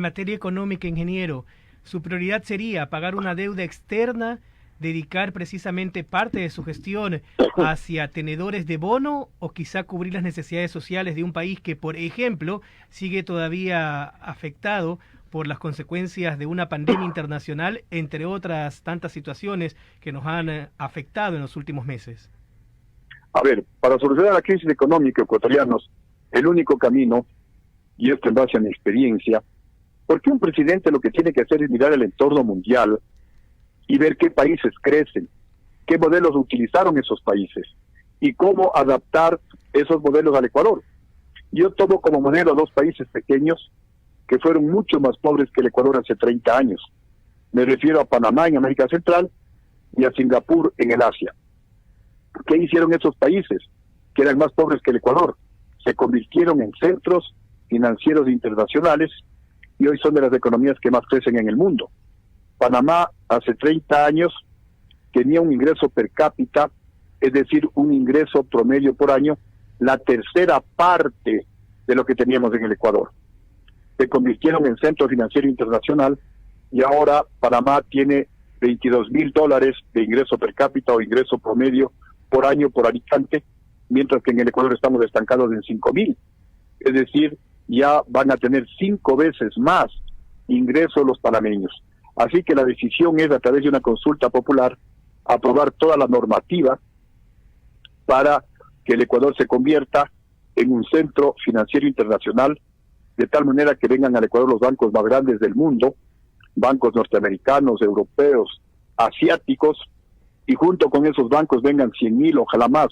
materia económica, ingeniero, ¿su prioridad sería pagar una deuda externa, dedicar precisamente parte de su gestión hacia tenedores de bono o quizá cubrir las necesidades sociales de un país que, por ejemplo, sigue todavía afectado por las consecuencias de una pandemia internacional, entre otras tantas situaciones que nos han afectado en los últimos meses? A ver, para solucionar la crisis económica ecuatorianos, el único camino, y esto en base a mi experiencia, porque un presidente lo que tiene que hacer es mirar el entorno mundial y ver qué países crecen, qué modelos utilizaron esos países y cómo adaptar esos modelos al Ecuador. Yo tomo como modelo a dos países pequeños que fueron mucho más pobres que el Ecuador hace 30 años. Me refiero a Panamá en América Central y a Singapur en el Asia. ¿Qué hicieron esos países que eran más pobres que el Ecuador? Se convirtieron en centros financieros internacionales y hoy son de las economías que más crecen en el mundo. Panamá hace 30 años tenía un ingreso per cápita, es decir, un ingreso promedio por año, la tercera parte de lo que teníamos en el Ecuador. Se convirtieron en centro financiero internacional y ahora Panamá tiene $22,000 de ingreso per cápita o ingreso promedio por año por habitante, mientras que en el Ecuador estamos estancados en 5,000. Es decir, ya van a tener 5 veces más ingresos los panameños. Así que la decisión es, a través de una consulta popular, aprobar toda la normativa para que el Ecuador se convierta en un centro financiero internacional, de tal manera que vengan al Ecuador los bancos más grandes del mundo, bancos norteamericanos, europeos, asiáticos, y junto con esos bancos vengan 100,000, ojalá más,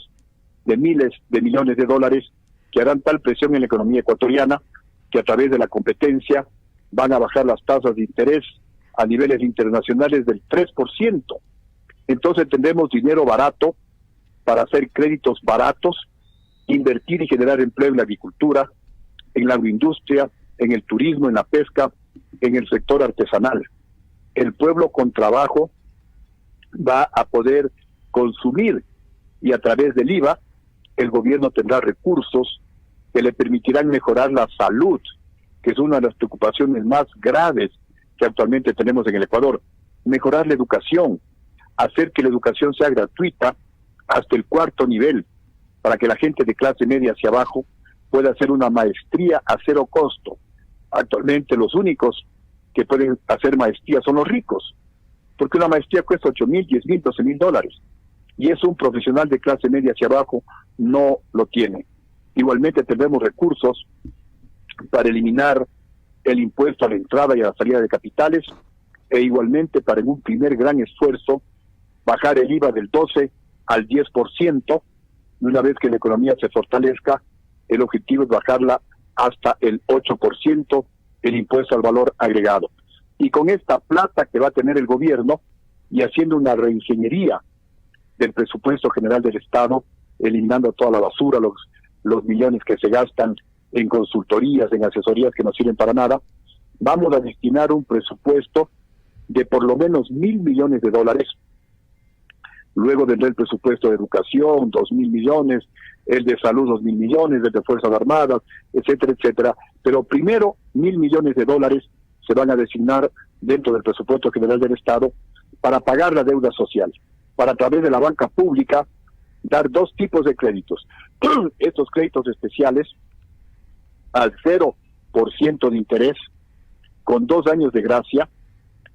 de miles de millones de dólares que harán tal presión en la economía ecuatoriana que a través de la competencia van a bajar las tasas de interés a niveles internacionales del 3%. Entonces tendremos dinero barato para hacer créditos baratos, invertir y generar empleo en la agricultura, en la agroindustria, en el turismo, en la pesca, en el sector artesanal. El pueblo con trabajo va a poder consumir y a través del IVA el gobierno tendrá recursos que le permitirán mejorar la salud, que es una de las preocupaciones más graves que actualmente tenemos en el Ecuador. Mejorar la educación, hacer que la educación sea gratuita hasta el 4º nivel, para que la gente de clase media hacia abajo pueda hacer una maestría a 0 costo. Actualmente los únicos que pueden hacer maestría son los ricos, porque una maestría cuesta 8,000, 10,000, 12,000 dólares, y eso un profesional de clase media hacia abajo no lo tiene. Igualmente tendremos recursos para eliminar el impuesto a la entrada y a la salida de capitales, e igualmente para, en un primer gran esfuerzo, bajar el IVA del 12 al 10%, y una vez que la economía se fortalezca, el objetivo es bajarla hasta el 8%, el impuesto al valor agregado. Y con esta plata que va a tener el gobierno, y haciendo una reingeniería del presupuesto general del Estado, eliminando toda la basura, los millones que se gastan en consultorías, en asesorías que no sirven para nada, vamos a destinar un presupuesto de por lo menos $1,000 millones. Luego vendrá el presupuesto de educación, 2,000 millones, el de salud, 2,000 millones, el de Fuerzas Armadas, etcétera, etcétera. Pero primero, $1,000 millones se van a designar dentro del presupuesto general del Estado para pagar la deuda social, para, a través de la banca pública, dar 2 tipos de créditos. Estos créditos especiales al 0% de interés, con 2 años de gracia,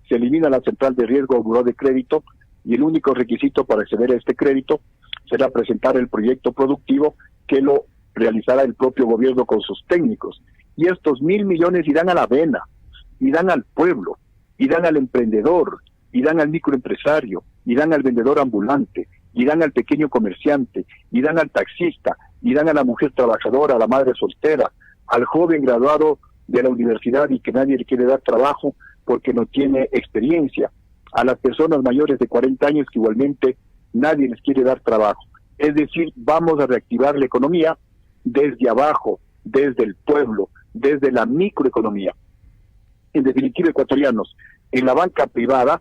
se elimina la central de riesgo o buró de crédito, y el único requisito para acceder a este crédito será presentar el proyecto productivo que lo realizará el propio gobierno con sus técnicos. Y estos $1,000 millones irán a la avena, irán al pueblo, irán al emprendedor, irán al microempresario, irán al vendedor ambulante, irán al pequeño comerciante, irán al taxista, irán a la mujer trabajadora, a la madre soltera, al joven graduado de la universidad y que nadie le quiere dar trabajo porque no tiene experiencia, a las personas mayores de 40 años que igualmente nadie les quiere dar trabajo. Es decir, vamos a reactivar la economía desde abajo, desde el pueblo, desde la microeconomía. En definitiva, ecuatorianos, en la banca privada,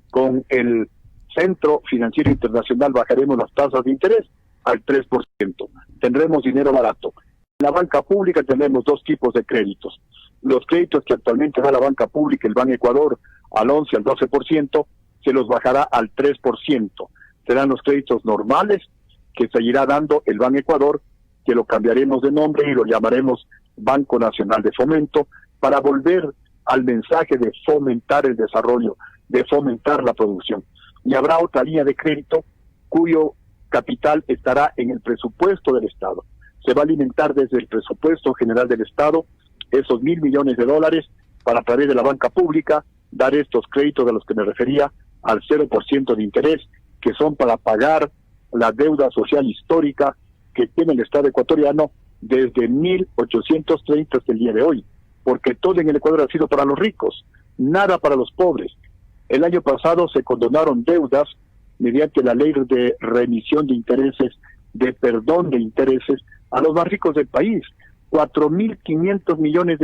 con el Centro Financiero Internacional, bajaremos las tasas de interés al 3%. Tendremos dinero barato. En la banca pública tendremos 2 tipos de créditos. los créditos que actualmente da la banca pública, el Ban Ecuador, al 11, al 12%, se los bajará al 3%. Serán los créditos normales que seguirá dando el Ban Ecuador, que lo cambiaremos de nombre y lo llamaremos Banco Nacional de Fomento, para volver al mensaje de fomentar el desarrollo, de fomentar la producción. Y habrá otra línea de crédito cuyo capital estará en el presupuesto del Estado. Se va a alimentar desde el presupuesto general del Estado esos $1.000 millones para, a través de la banca pública, dar estos créditos a los que me refería al 0% de interés, que son para pagar la deuda social histórica que tiene el Estado ecuatoriano desde 1830 hasta el día de hoy, porque todo en el Ecuador ha sido para los ricos, nada para los pobres. El año pasado se condonaron deudas mediante la ley de remisión de intereses, de perdón de intereses, a los más ricos del país, $4.500 millones,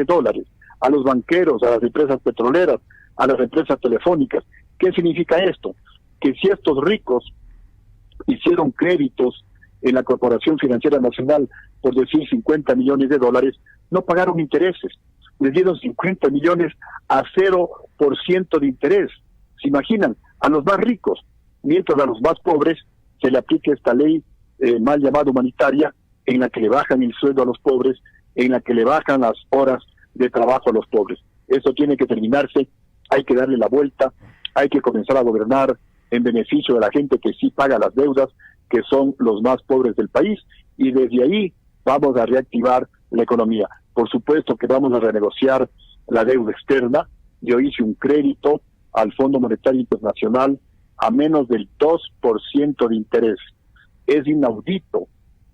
a los banqueros, a las empresas petroleras, a las empresas telefónicas. ¿Qué significa esto? Que si estos ricos hicieron créditos en la Corporación Financiera Nacional, por decir $50 millones, no pagaron intereses, les dieron 50 millones a 0% de interés. ¿Se imaginan? A los más ricos, mientras a los más pobres se le aplica esta ley mal llamada humanitaria, en la que le bajan el sueldo a los pobres, en la que le bajan las horas de trabajo a los pobres. Eso tiene que terminarse, hay que darle la vuelta, hay que comenzar a gobernar en beneficio de la gente que sí paga las deudas, que son los más pobres del país, y desde ahí vamos a reactivar la economía. Por supuesto que vamos a renegociar la deuda externa. Yo hice un crédito al Fondo Monetario Internacional a menos del 2% de interés. Es inaudito,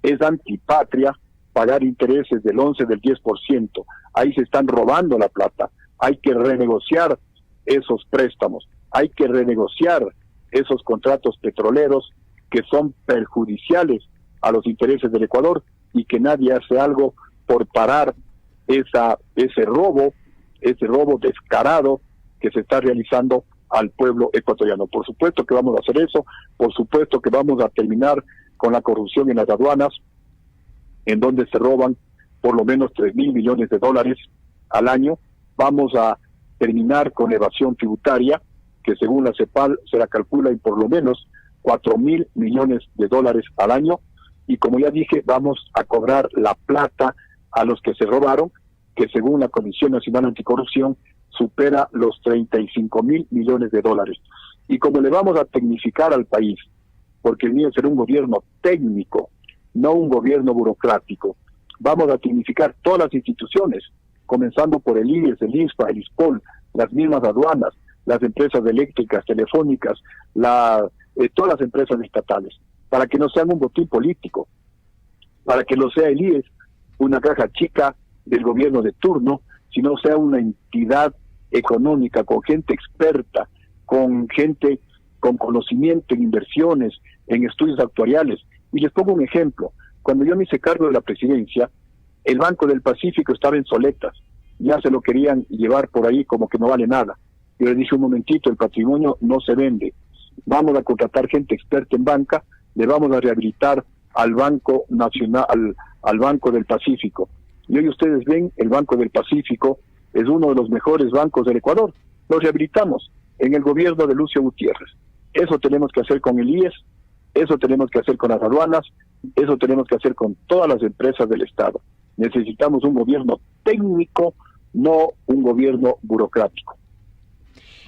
es antipatria pagar intereses del 11, del 10%. Ahí se están robando la plata. Hay que renegociar esos préstamos, hay que renegociar esos contratos petroleros que son perjudiciales a los intereses del Ecuador, y que nadie hace algo por parar ese robo descarado que se está realizando al pueblo ecuatoriano. Por supuesto que vamos a hacer eso, por supuesto que vamos a terminar con la corrupción en las aduanas, en donde se roban por lo menos $3.000 millones al año. Vamos a terminar con evasión tributaria, que según la CEPAL se la calcula en por lo menos $4.000 millones al año, y como ya dije, vamos a cobrar la plata a los que se robaron, que según la Comisión Nacional Anticorrupción supera los $35.000 millones. Y como le vamos a tecnificar al país, porque el mío será un gobierno técnico, no un gobierno burocrático, vamos a tecnificar todas las instituciones, comenzando por el IES, el ISPA, el ISPOL, las mismas aduanas, las empresas eléctricas, telefónicas, todas las empresas estatales, para que no sean un botín político, para que no sea el IES una caja chica del gobierno de turno, sino sea una entidad económica con gente experta, con gente con conocimiento en inversiones, en estudios actuariales. Y les pongo un ejemplo. Cuando yo me hice cargo de la presidencia, el Banco del Pacífico estaba en soletas, ya se lo querían llevar por ahí como que no vale nada. Yo les dije, un momentito, el patrimonio no se vende, vamos a contratar gente experta en banca, le vamos a rehabilitar al Banco Nacional, al Banco del Pacífico. Y hoy ustedes ven, el Banco del Pacífico es uno de los mejores bancos del Ecuador. Lo rehabilitamos en el gobierno de Lucio Gutiérrez. Eso tenemos que hacer con el IES, eso tenemos que hacer con las aduanas, eso tenemos que hacer con todas las empresas del Estado. Necesitamos un gobierno técnico, no un gobierno burocrático.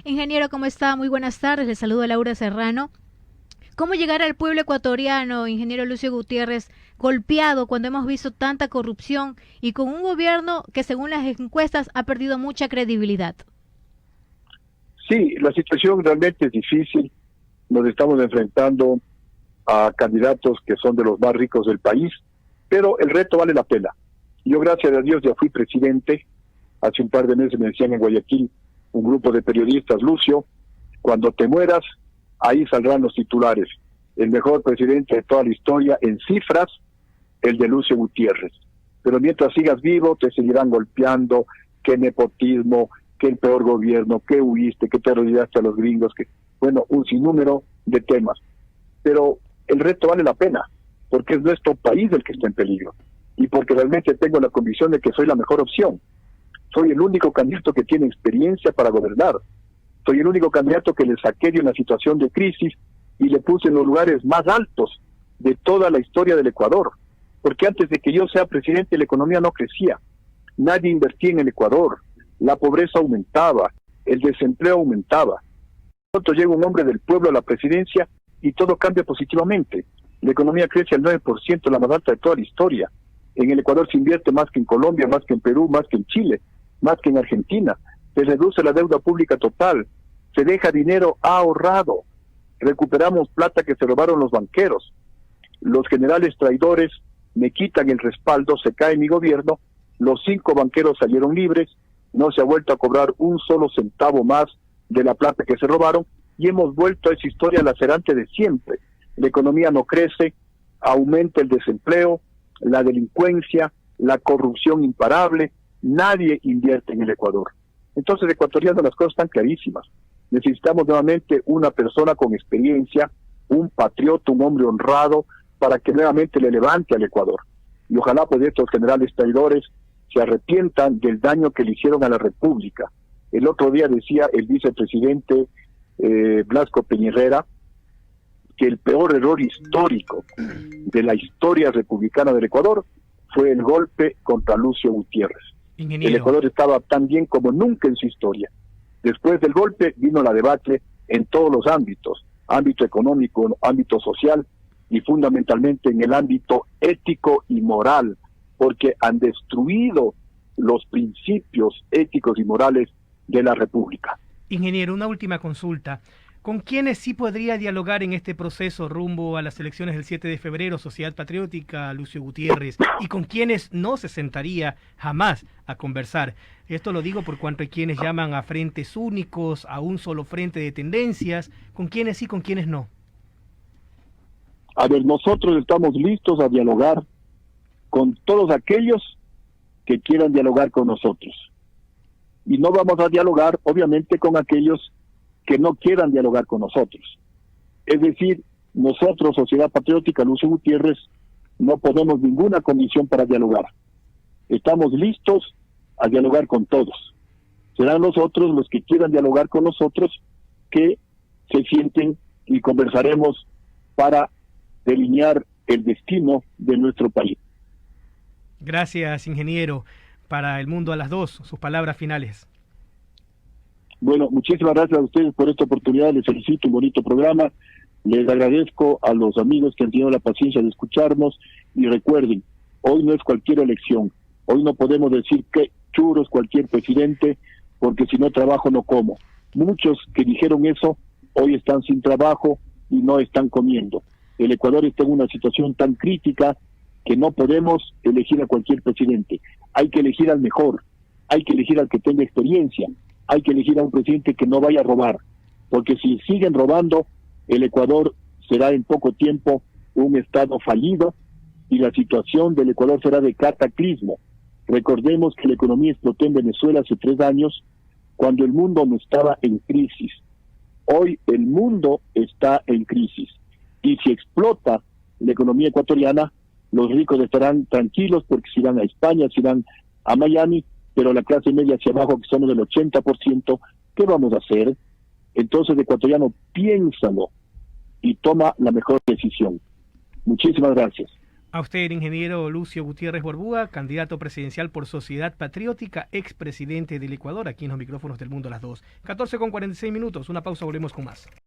Ingeniero, ¿cómo está? Muy buenas tardes. Le saludo a Laura Serrano. ¿Cómo llegar al pueblo ecuatoriano, ingeniero Lucio Gutiérrez, golpeado cuando hemos visto tanta corrupción y con un gobierno que según las encuestas ha perdido mucha credibilidad? Sí, la situación realmente es difícil. Nos estamos enfrentando a candidatos que son de los más ricos del país, pero el reto vale la pena. Yo, gracias a Dios, ya fui presidente. Hace un par de meses me decían en Guayaquil un grupo de periodistas, Lucio, cuando te mueras, ahí saldrán los titulares. El mejor presidente de toda la historia en cifras, el de Lucio Gutiérrez. Pero mientras sigas vivo, te seguirán golpeando, que nepotismo, que el peor gobierno, que huiste, que te rodeaste a los gringos, que bueno, un sinnúmero de temas. Pero el reto vale la pena, porque es nuestro país el que está en peligro, y porque realmente tengo la convicción de que soy la mejor opción. Soy el único candidato que tiene experiencia para gobernar. Soy el único candidato que le saqué de una situación de crisis y le puse en los lugares más altos de toda la historia del Ecuador. Porque antes de que yo sea presidente, la economía no crecía. Nadie invertía en el Ecuador. La pobreza aumentaba. El desempleo aumentaba. Pronto llega un hombre del pueblo a la presidencia y todo cambia positivamente. La economía crece al 9%, la más alta de toda la historia. En el Ecuador se invierte más que en Colombia, más que en Perú, más que en Chile, más que en Argentina. Se reduce la deuda pública total. Se deja dinero ahorrado. Recuperamos plata que se robaron los banqueros. Los generales traidores me quitan el respaldo, se cae mi gobierno, los 5 banqueros salieron libres, no se ha vuelto a cobrar un solo centavo más de la plata que se robaron y hemos vuelto a esa historia lacerante de siempre. La economía no crece, aumenta el desempleo, la delincuencia, la corrupción imparable, nadie invierte en el Ecuador. Entonces, ecuatoriano, las cosas están clarísimas. Necesitamos nuevamente una persona con experiencia, un patriota, un hombre honrado, para que nuevamente le levante al Ecuador. Y ojalá pues estos generales traidores se arrepientan del daño que le hicieron a la República. El otro día decía el vicepresidente Blasco Peñerera que el peor error histórico de la historia republicana del Ecuador fue el golpe contra Lucio Gutiérrez. Ingeniero. El Ecuador estaba tan bien como nunca en su historia. Después del golpe vino la debacle en todos los ámbitos, ámbito económico, ámbito social y fundamentalmente en el ámbito ético y moral, porque han destruido los principios éticos y morales de la República. Ingeniero, una última consulta. ¿Con quiénes sí podría dialogar en este proceso rumbo a las elecciones del 7 de febrero, Sociedad Patriótica, Lucio Gutiérrez? ¿Y con quiénes no se sentaría jamás a conversar? Esto lo digo por cuanto hay quienes llaman a frentes únicos, a un solo frente de tendencias. ¿Con quiénes sí, con quiénes no? A ver, nosotros estamos listos a dialogar con todos aquellos que quieran dialogar con nosotros. Y no vamos a dialogar, obviamente, con aquellos que no quieran dialogar con nosotros. Es decir, nosotros, Sociedad Patriótica, Lucio Gutiérrez, no ponemos ninguna condición para dialogar. Estamos listos a dialogar con todos. Serán nosotros los que quieran dialogar con nosotros que se sienten y conversaremos para delinear el destino de nuestro país. Gracias, ingeniero. Para El Mundo a las 2, sus palabras finales. Bueno, muchísimas gracias a ustedes por esta oportunidad. Les felicito, un bonito programa. Les agradezco a los amigos que han tenido la paciencia de escucharnos. Y recuerden, hoy no es cualquier elección. Hoy no podemos decir que churros cualquier presidente, porque si no trabajo no como. Muchos que dijeron eso, hoy están sin trabajo y no están comiendo. El Ecuador está en una situación tan crítica que no podemos elegir a cualquier presidente. Hay que elegir al mejor, hay que elegir al que tenga experiencia, hay que elegir a un presidente que no vaya a robar, porque si siguen robando, el Ecuador será en poco tiempo un estado fallido y la situación del Ecuador será de cataclismo. Recordemos que la economía explotó en Venezuela hace 3 años, cuando el mundo no estaba en crisis. Hoy el mundo está en crisis. Y si explota la economía ecuatoriana, los ricos estarán tranquilos porque se irán a España, se irán a Miami, pero la clase media hacia abajo, que somos del 80%, ¿qué vamos a hacer? Entonces, ecuatoriano, piénsalo y toma la mejor decisión. Muchísimas gracias. A usted, ingeniero Lucio Gutiérrez Borbúa, candidato presidencial por Sociedad Patriótica, expresidente del Ecuador, aquí en los micrófonos del Mundo a las 2. 14:46, una pausa, volvemos con más.